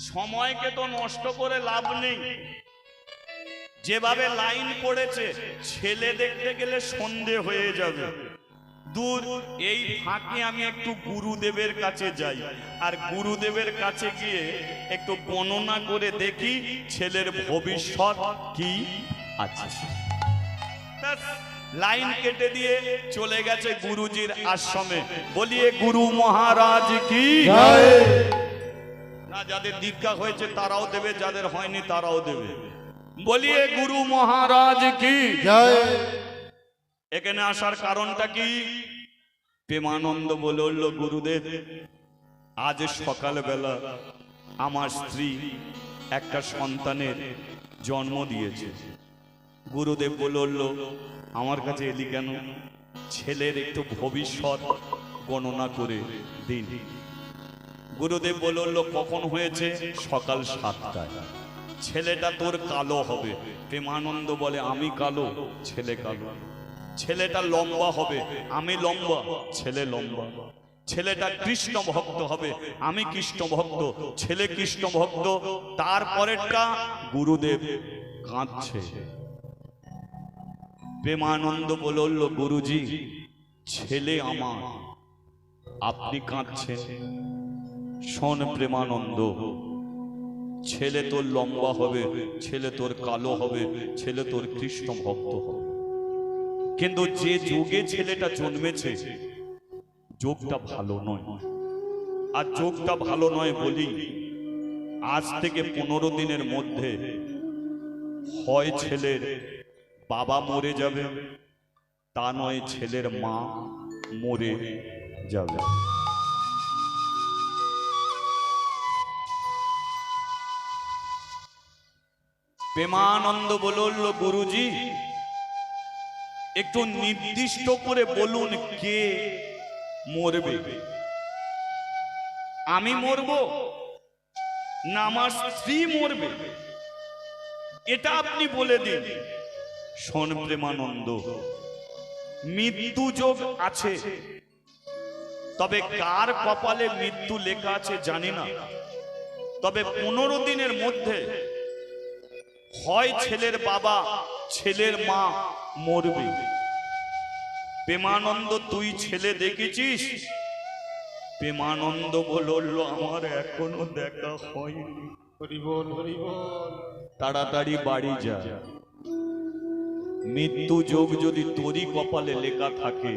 সময়কে তো নষ্ট করে লাভ নেই। যেভাবে লাইন পড়েছে, ছেলে দেখতে গেলে সন্ধে হয়ে যাবে। দূর, এই ফাঁকে আমি একটু গুরুদেবের কাছে যাই, আর গুরুদেবের কাছে গিয়ে একটু গণনা করে দেখি ছেলের ভবিষ্যৎ কি আছে। লাইন কেটে দিয়ে চলে গেছে গুরুজির আশ্রমে। বলিয়ে গুরু মহারাজ কি জয়। না, যাদের দীক্ষা হয়েছে তারাও দেবে, যাদের হয়নি তারাও দেবে। বলিয়ে গুরু মহারাজ কি জয়। এখানে আসার কারণটা কি? প্রেমানন্দ বলল, গুরুদেব আজ সকালবেলা আমার স্ত্রী একটা সন্তানের জন্ম দিয়েছে। গুরুদেব বলল, আমার কাছে এলি কেন? ছেলের একটু ভবিষ্যৎ গণনা করে দিন। গুরুদেব বলল, কখন হয়েছে? সকাল 7টায়। ছেলেটা তোর কালো হবে। প্রেমানন্দ বলে, আমি কালো? ছেলে কালো। ছেলেটা লম্বা হবে। আমি লম্বা? ছেলে লম্বা। ছেলেটা কৃষ্ণ ভক্ত হবে। আমি কৃষ্ণ ভক্ত, ছেলে কৃষ্ণ ভক্ত। তারপরেরটা গুরুদেব কাঁদছে। প্রেমানন্দ বলল, গুরুজি ছেলে আমার, আপনি কাঁদছেন? শোন প্রেমানন্দ, ছেলে তোর লম্বা হবে, ছেলে তোর কালো হবে, ছেলে তোর কৃষ্ণ ভক্ত হবে। কিন্তু যে যোগে ছেলেটা জন্মেছে, যোগটা ভালো নয়। আর যোগটা ভালো নয় বলি আজ থেকে 15 দিনের মধ্যে হয় ছেলের বাবা মরে যাবে, তা নয় ছেলের মা মরে যাবে। প্রেমানন্দ বলল, গুরুজি একটু নির্দিষ্ট করে বলুন কে মরবে? আমি মরব না আমার স্ত্রী মরবে? এটা আপনি বলে দিন। শোন প্রেমানন্দ, মৃত্যু যোগ আছে, তবে কার কপালে মৃত্যু লেখা আছে জানি না। তবে 15 দিনের মধ্যে হয় ছেলের বাবা ছেলের মা মরবে। প্রেমানন্দ, তুই ছেলে দেখেছিস? প্রেমানন্দ বলল, আমার এখনো দেখা হয়নি। তাড়াতাড়ি বাড়ি যা। মৃত্যু যোগ যদি তোরই কপালে লেখা থাকে,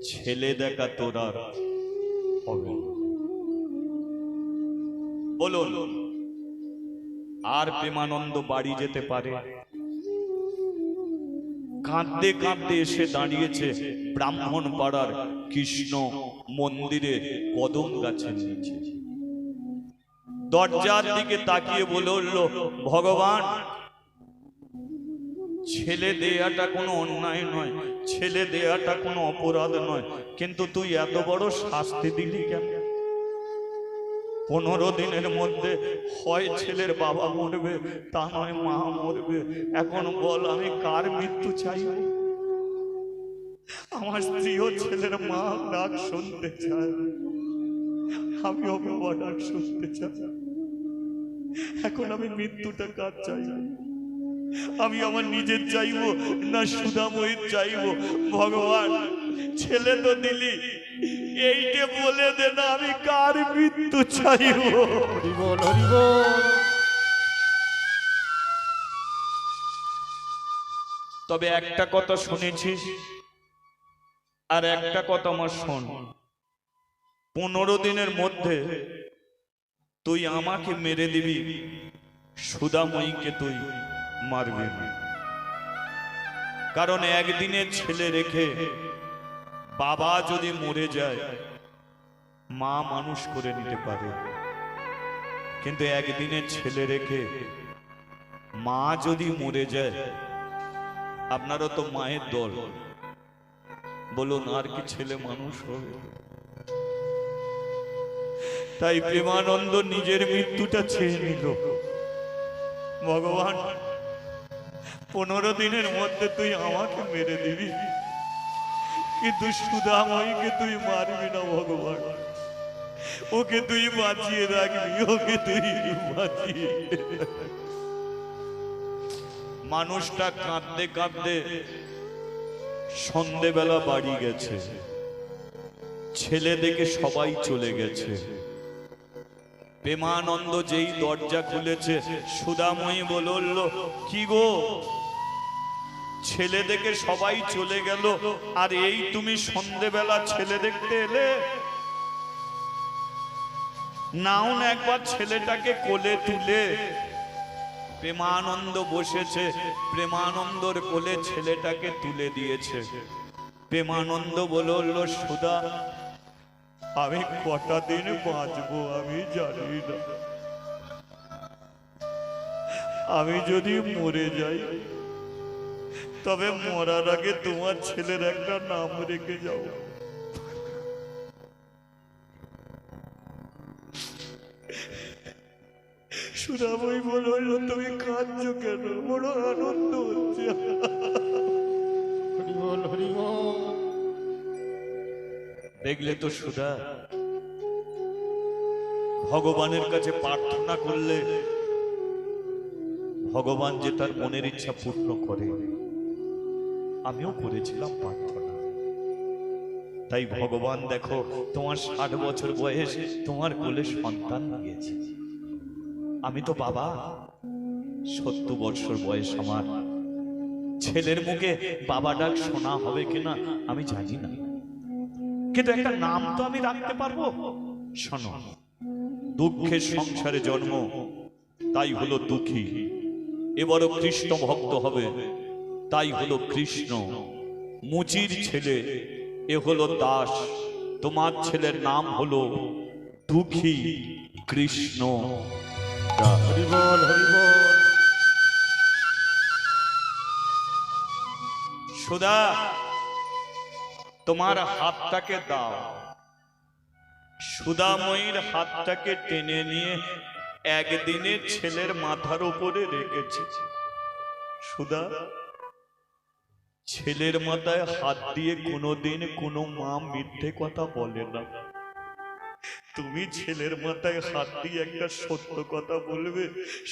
ছেলে দেখা তোর আর হবে না। বলুন, আর প্রেমানন্দ বাড়ি যেতে পারে? কাঁদতে কাঁদতে এসে দাঁড়িয়েছে ব্রাহ্মণ পাড়ার কৃষ্ণ মন্দিরে কদম গাছের নিচে। দরজার দিকে তাকিয়ে বলল, ভগবান ছেলে দেয়াটা কোনো অন্যায় নয়, ছেলে দেয়াটা কোনো অপরাধ নয়, কিন্তু তুই এত বড় শাস্তি দিলি কেন? 15 দিনের মধ্যে হয় ছেলের বাবা মরবে, তা নয় মা মরবে। এখন বল আমি কার মৃত্যু চাই? আমার স্ত্রীও ছেলের মা ডাক শুনতে চায়, আমিও বাবা ডাক শুনতে চাই। এখন আমি মৃত্যুটা কার চাই? আমি আমার নিজের চাইবো না সুধাময়ীর চাইবো? ভগবান ছেলে তো দিলি, এইটা বলে দে না আমি কার মৃত্যু চাইবো। তবে একটা কথা শুনেছিস, আর একটা কথা আমার শোন, 15 দিনের মধ্যে তুই আমাকে মেরে দিবি, সুধাময়ীকে তুই মারবি না। কারণ একদিনের ছেলে রেখে বাবা যদি মরে যায়, মা মানুষ করে নিতে পারে, কিন্তু একদিনের ছেলে রেখে মা যদি মরে যায়, আপনারও তো মায়ের দল, বলুন আর কি ছেলে মানুষ হবে? তাই প্রেমানন্দ নিজের মৃত্যুটা চেয়ে নিল। ভগবান 15 দিনের মধ্যে তুই আমাকে মেরে দিবি, কিন্তু সুধাময়ীকে তুই মারবি না। ভগবান ওকে তুই বাঁচিয়ে রাখবি, ওকে তুই বাঁচিয়ে। মানুষটা কাঁদতে কাঁদতে সন্ধেবেলা বাড়ি গেছে, ছেলে দেখে সবাই চলে গেছে। প্রেমানন্দ যেই দরজা খুলেছে, সুধাময়ী বলল, কি গো, ছেলে দেখে সবাই চলে গেল, আর এই তুমি সন্ধেবেলা ছেলে দেখতে এলে? নাও না একবার ছেলেটাকে কোলে তুলে। প্রেমানন্দ বসেছে, প্রেমানন্দর কোলে ছেলেটাকে তুলে দিয়েছে। প্রেমানন্দ বলল, সুধা, আমি কটা দিন বাঁচবো আমি জানি না। আমি যদি মরে যাই, তবে মরার আগে তোমার ছেলের একটা নাম রেখে যাও। সুধাময়ী বলল, তুমি কাঁদছো কেন? বড় আনন্দ হচ্ছে। দেখলে তো সুধা, ভগবানের কাছে প্রার্থনা করলে ভগবান যে তার মনের ইচ্ছা পূর্ণ করে। আমিও করেছিলাম প্রার্থনা, তাই ভগবান দেখো, তোমার 60 বছর বয়স, তোমার কোলে সন্তান দিয়েছে। আমি তো বাবা, 70 বছর বয়স আমার। ছেলের মুখে বাবা ডাক শোনা হবে কিনা আমি জানি না, কিন্তু একটা নাম তো আমি রাখতে পারবো। শোনো, দুঃখের সংসারে জন্ম, তাই হলো দুঃখী। এবারও কৃষ্ণ ভক্ত হবে, তাই হলো কৃষ্ণ। মুচির ছেলে, এ হলো দাস। তোমার ছেলের নাম হলো দুঃখী কৃষ্ণ। হরি বল, হরি বল। সুধা, তোমার হাতটাকে দাও। সুধাময়ীর হাতটাকে টেনে নিয়ে একদিনে ছেলের মাথার উপরে রেখেছে। সুধা, ছেলের মাথায় হাত দিয়ে কোনোদিন কোনো মা মিথ্যে কথা বলে না। তুমি ছেলের মাথায় হাত দিয়ে একটা সত্য কথা বলবে।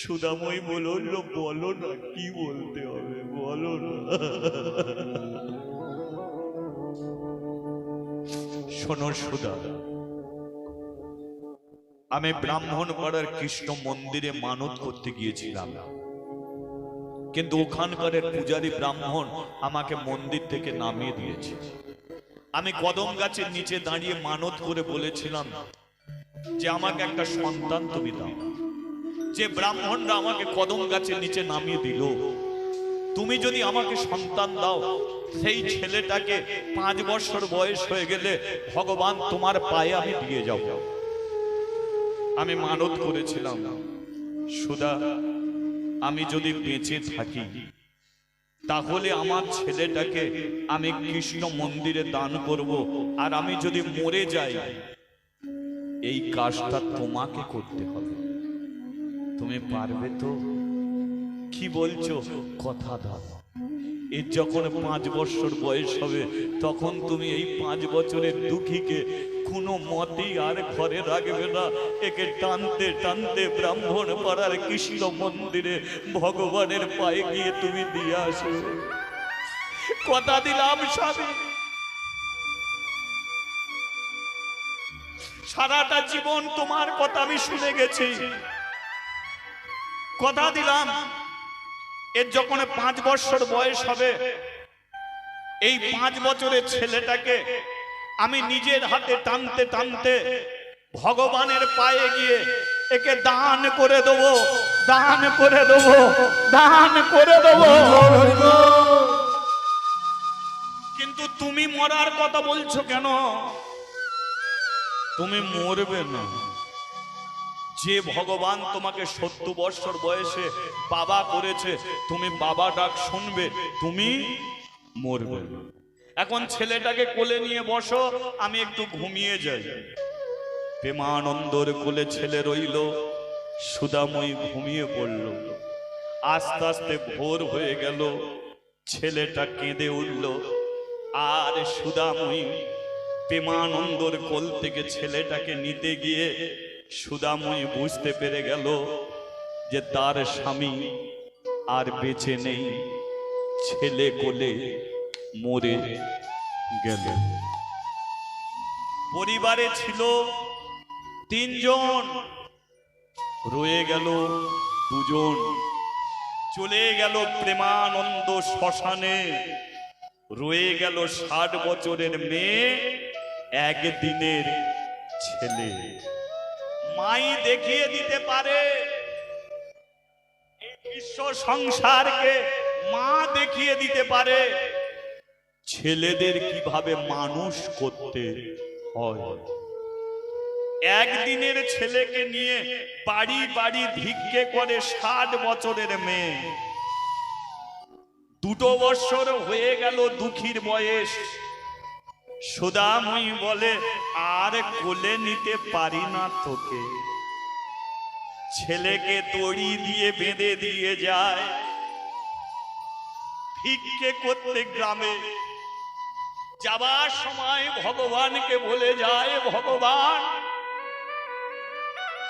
সুধাময়ী বলল, বলো না, কি বলতে হবে বলো না। শোনো সুধা, আমি ব্রাহ্মণ পাড়ার কৃষ্ণ মন্দিরে মানত করতে গিয়েছিলাম, কিন্তু ওখানকার পূজারী ব্রাহ্মণ আমাকে মন্দির থেকে নামিয়ে দিয়েছে। আমি কদম গাছের নিচে দাঁড়িয়ে মানত করে বলেছিলাম যে আমাকে একটা সন্তান তুমি দাও। যে ব্রাহ্মণরা আমাকে কদম গাছের নিচে নামিয়ে দিল, তুমি যদি আমাকে সন্তান দাও, সেই ছেলেটাকে 5 বছর বয়স হয়ে গেলে ভগবান তোমার পায়ে আমি দিয়ে যাব। আমি মানত করেছিলাম, সুধা, আমি যদি বেঁচে থাকি, তাহলে আমার ছেলেটাকে আমি কৃষ্ণ মন্দিরে দান করব, আর আমি যদি মরে যাই, এই কাজটা তোমাকে করতে হবে। তুমি পারবে তো? কি বলছো? কথা দাও। এর যখন 5 বছর বয়স হবে, তখন তুমি এই 5 বছরের দুঃখীকে কোনো মতেই আর ঘরে রাখবে না। একে টানতে টানতে ব্রাহ্মণ পাড়ার কৃষ্ণ মন্দিরে ভগবানের পায়ে গিয়ে তুমি দিয়ে আসো। কথা দিলাম স্বামী, সারাটা জীবন তোমার কথা আমি শুনে গেছি। কথা দিলাম, এর যখন 5 বছর বয়স হবে, এই 5 বছরের ছেলেটাকে আমি নিজের হাতে টানতে টানতে ভগবানের পায়ে গিয়ে একে দান করে দেবো, দান করে দেবো, দান করে দেবো। কিন্তু তুমি মরার কথা বলছো কেন? তুমি মরবে না। যে ভগবান তোমাকে 70 বছর বয়সে বাবা করেছে, তুমি বাবা ডাক শুনবে, তুমি মরবে না। এখন ছেলেটাকে কোলে নিয়ে বসো, আমি একটু ঘুমিয়ে যাই। প্রেমানন্দর কোলে ছেলে রইল, সুধাময়ী ঘুমিয়ে পড়ল। আস্তে আস্তে ভোর হয়ে গেল, ছেলেটা কেঁদে উঠল, আর সুধাময়ী প্রেমানন্দর কোল থেকে ছেলেটাকে নিতে গিয়ে সুদাময়ী বুঝতে পেরে গেল যে তার স্বামী আর বেঁচে নেই, ছেলে কোলে মরে গেল। পরিবারে ছিল 3 জন, রয়ে গেল 2 জন। চলে গেল প্রেমানন্দ শ্মশানে, রয়ে গেল 60 বছরের মেয়ে, একদিনের ছেলে। মাই দেখিয়ে দিতে পারে এই বিশ্ব সংসারকে, মা দেখিয়ে দিতে পারে ছেলেদের কিভাবে মানুষ করতে হয়। একদিনের ছেলেকে নিয়ে বাড়ি বাড়ি ভিক্ষে করে 60 বছরের মেয়ে। 2 বছর হয়ে গেল দুঃখীর বয়স। সুদাময়ী বলে, আর কোলে নিতে পারি না তোকে। ছেলেকে দড়ি দিয়ে বেঁধে দিয়ে যায় ভিক্ষে করতে গ্রামে। যাবার সময় ভগবানকে বলে যায়, ভগবান,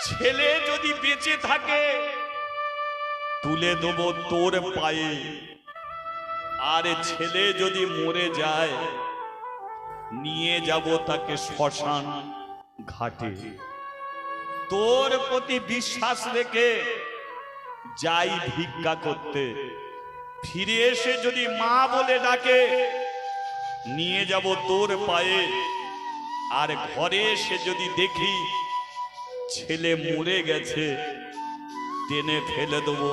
ছেলে যদি বেঁচে থাকে তুলে দেবো তোর পায়ে, আর ছেলে যদি মরে যায় নিয়ে যাব তাকে শ্মশান ঘাটে। তোর প্রতি বিশ্বাস রেখে যাই ভিক্ষা করতে, ফিরে এসে যদি মা বলে ডাকে নিয়ে যাব তোর পায়ে, আর ঘরে এসে যদি দেখি ছেলে মরে গেছে টেনে ফেলে দেবো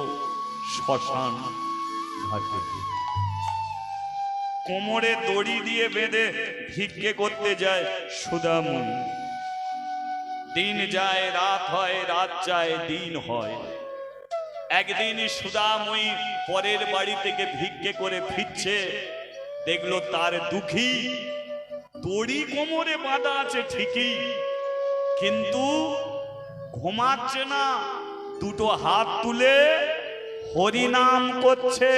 শ্মশান ঘাটে। কোমরে দড়ি দিয়ে বেঁধে ভিক্ষে করতে যায় সুদাময়ী। দিন যায় রাত হয়, রাত যায় দিন হয়। একদিন সুদাময়ী পরের বাড়ি থেকে ভিক্ষে করে ফিরছে, দেখলো তার দুঃখী দড়ি কোমরে বাঁধা আছে ঠিকই, কিন্তু ঘুমাচ্ছে না, 2 হাত তুলে হরিনাম করছে।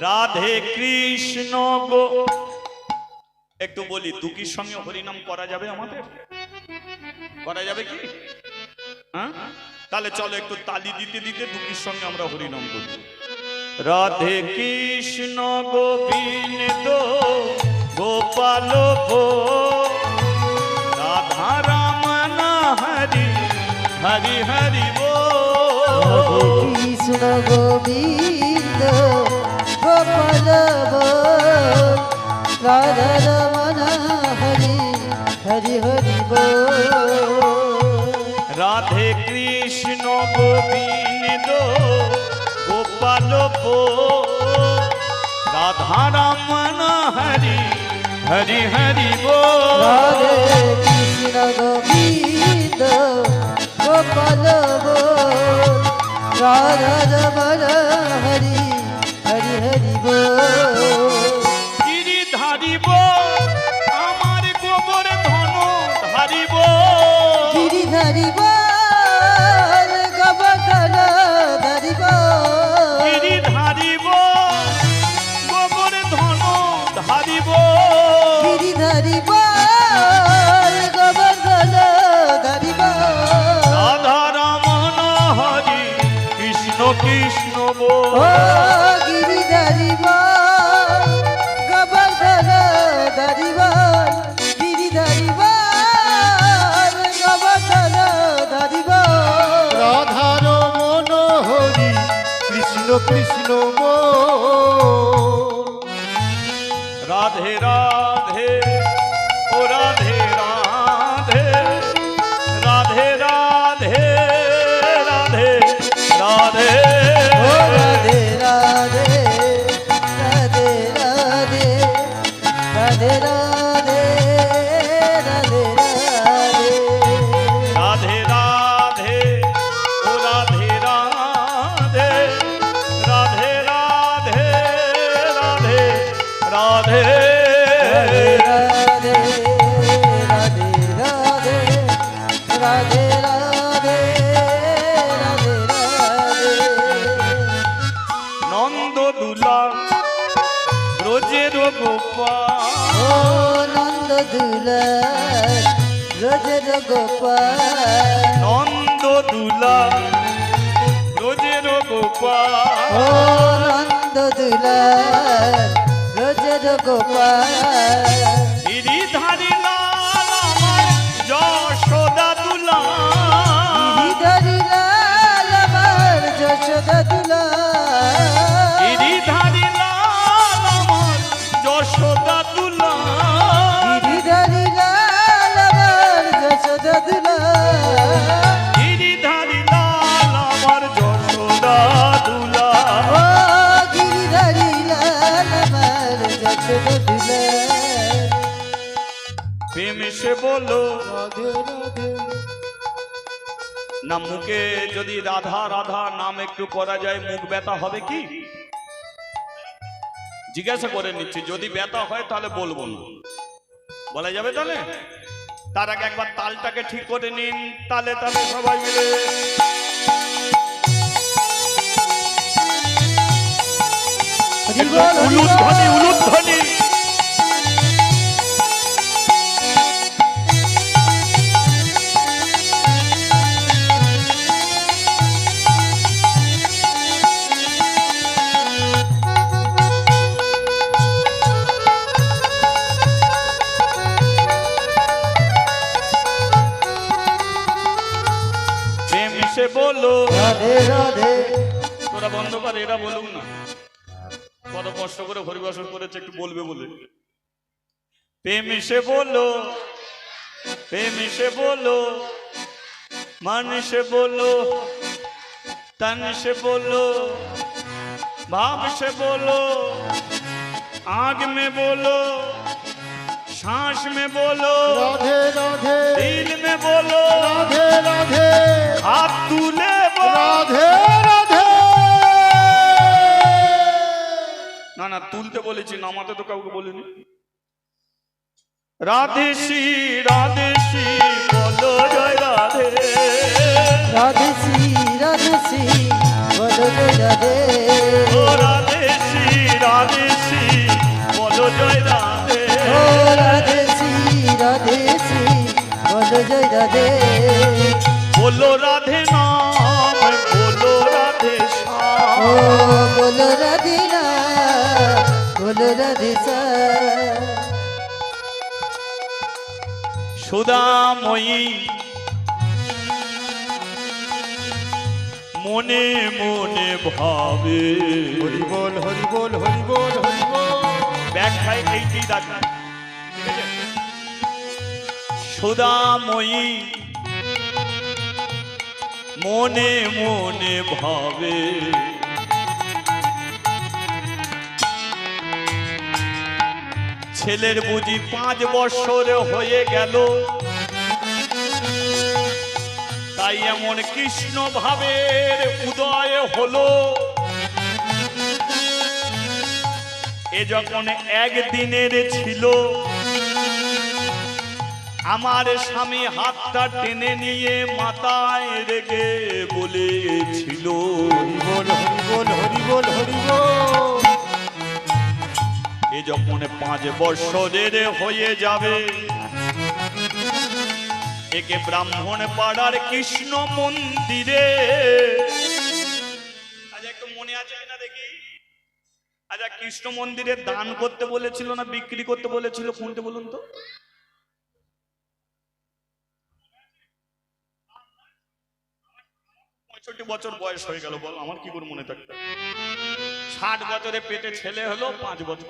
রাধে কৃষ্ণ গো। একটু বলি, দুঃখীর সঙ্গে হরিনাম করা যাবে? আমাদের করা যাবে কি? হ্যাঁ, তাহলে চলো একটু তালি দিতে দিতে দুঃখীর সঙ্গে আমরা হরিনাম করি। রাধে কৃষ্ণ গোবিন্দ গোপাল ভো, রাধা রমণ হরি হরি হরি বো। কৃষ্ণ গোবিন্দ গোপাল ভো, রাধা রমণ হরি হরি হরি বো। রাধে কৃষ্ণ গোবিন্দ গোপাল ভো, রাধা রমণ হরি হরি হরি বো। রাধে কৃষ্ণ গোবিন্দ গোপাল ভো, রাধা রমণ হরি হরি হরি বো। গিরিধারী বো আমার গোবর ধন ধারিব, গিরিধারী বল গোবর্ধন ধারিব, গিরিধারী বো গোবর ধন ধারিব। গিরিধারী বল গোবর্ধন ধারিব। রাধা রমণ হরি কৃষ্ণ কৃষ্ণ বো। ও গিরিধারী বল গোবর্ধন ধারিব, গিরিধারী বল গোবর্ধন ধারিব। রাধার মন হরি কৃষ্ণ কৃষ্ণ বল। রাধে রাধে ও রাধে রাধে, রাধে রাধে রাধে রাধে। ও রাধে রাধে রাধে রাধে রাধে রাধে রাধে রাধে। রাধে রাধে ও রাধে রাধে, রাধে রাধে রাধে রাধে। রাধে রাধে রাধে রাধে রাধে রাধে রাধে। নন্দ দুলা ব্রজের গোপাল, ও দুলাল রোজের গোপাল নন্দ দুলা রোজের গোপাল ও নন্দ দুলাল রোজের গোপাল গিরিধারী লাল আমার যশোদা দুলা গিরিধারী লাল আমার যশোদা দুলাল গিরিধারী লাল আমার যশোদা দুলা গিরিধারী লাল আমার যশোদা দুলাল গিরিধারী লাল আমার যশোদা দুলা ও গিরিধারী লাল আমার যশোদা দুলাল প্রেম সে বলো রাধে রাধে না মুখে যদি রাধা রাধা নাম একটু করা যায় মুখ ব্যথা হবে কি জিজ্ঞাসা করে নিচ্ছি যদি ব্যথা হয় তাহলে বলবো না বলা যাবে তাহলে তার আগে একবার তালটাকে ঠিক করে নিন তালে তালে সবাই মিলে একটু উলুধ্বনি উলুধ্বনি প্রেম সে বলো রাধে রাধে তোরা বন্ধ কর এরা বলুক না কত কষ্ট করে হরিবাসন করেছে একটু বলবে বলে প্রেম সে বলো প্রেম সে বলো মান সে বলো तन से बोलो भाव से बोलो आग में बोलो सांस में बोलो राधे राधे दिल में बोलो राधे राधे हाथ तूले बोलो राधे राधे না না তুলতে বলেছি নামাতে তো কাউকে বলিনি রাধে শ্রী বলো জয় রাধে राधे श्री बोलो जय राधे ও রাধে শ্রী বলো জয় রাধে ओ राधे श्री बोलो जय राधे बोलो राधे नाम बोलो राधे ओ श्याम बोलो राधे ना बोलो राधे सा সুধাময়ী মনে মনে ভাবে हरि बोल हरि बोल हरि बोल हरि बोल ব্যাখ্যায় এইটি রাখা ঠিক আছে সুধাময়ী মনে মনে ভাবে ছেলের বুঝি 5 বছর হয়ে গেল তাই এমন কৃষ্ণ ভাবের উদয় হলো এ যখন একদিনের ছিল আমার স্বামী হাতটা টেনে নিয়ে মাথায় রেখে বলেছিল हरि बोल हरि बोल हरि बोल हरि बोल এ যখন 5 বছরের হয়ে যাবে একে ব্রাহ্মণ পাড়ার কৃষ্ণ মন্দিরে আচ্ছা একটু মনে আছে কিনা দেখি আচ্ছা কৃষ্ণ মন্দিরে দান করতে বলেছিল না বিক্রি করতে বলেছিল কোনটা বলুন তো 65 বছর বয়স হয়ে গেল বল আমার কি করে মনে থাকবে 60 বছরে পেটে ছেলে হলো 5 বছর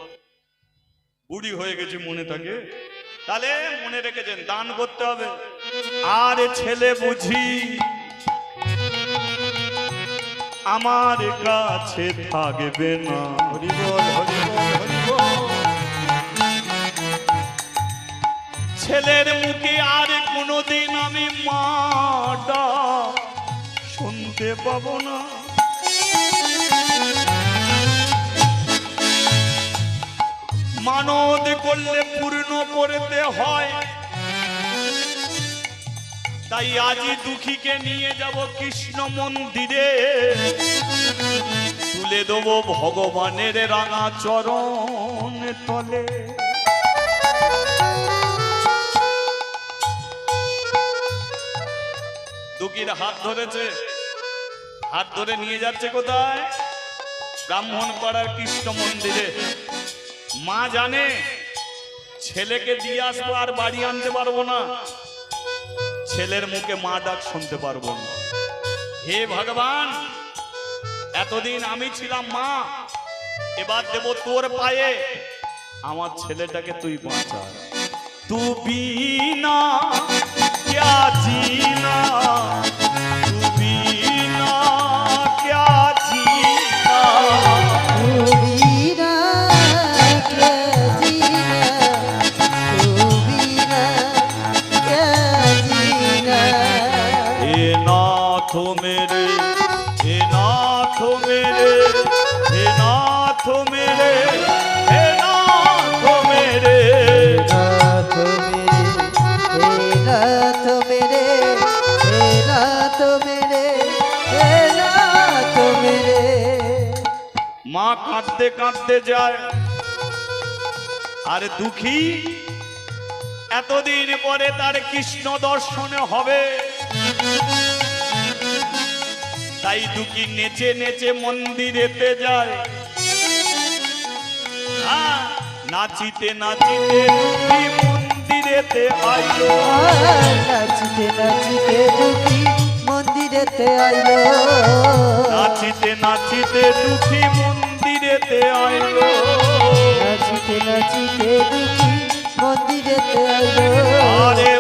বুড়ি হয়ে গেছে মনে থাকে তাহলে মনে রেখেছেন দান করতে হবে আর ছেলে বুঝি আমার কাছে থাকবে না हरि बोल हरि बोल हरि बोल ছেলের মুখে আর কোনোদিন আমি মাটা শুনতে পাবো না মানদ করলে পূর্ণ করতে হয় তাই আজই দুঃখীকে নিয়ে যাব কৃষ্ণ মন্দিরে তুলে দেবো ভগবানের রাঙা চরণ তলে দুঃখীর হাত ধরেছে, হাত ধরে নিয়ে যাচ্ছে কোথায়? ব্রাহ্মণ পাড়ার কৃষ্ণ মন্দিরে। মা জানে ছেলেকে দিয়ে আসবো আর বাড়ি আনতে পারবো না, ছেলের মুখে মা ডাক শুনতে পারবো না। হে ভগবান, এতদিন আমি ছিলাম মা, এবার দেব তোর পায়ে, আমার ছেলেটাকে তুই বাঁচা। তু বিনা ক্যা জিনা, তু বিনা ক্যা জিনা। तू बिना क्या जीना, तू बिना क्या जीना। हे नाथ मेरे, हे नाथ मेरे, हे नाथ मेरे, हे नाथ मेरे। नाथ मेरे, हे नाथ मेरे, हे नाथ मेरे। মা কাঁদতে কাঁদতে যায়। আর দুঃখী এতদিন পরে তার কৃষ্ণ দর্শনে হবে, তাই দুঃখী নেচে নেচে মন্দিরেতে যায়। নাচিতে নাচিতে দুঃখী মন্দিরেতে আইলো, নাচিতে নাচিতে দুঃখী মন্দিরেতে আইলো, নাচিতে নাচিতে দুঃখী মন্দিরেতে আইলো। নাচিতে নাচিতে দুঃখী মন্দিরেতে আইলো। আরে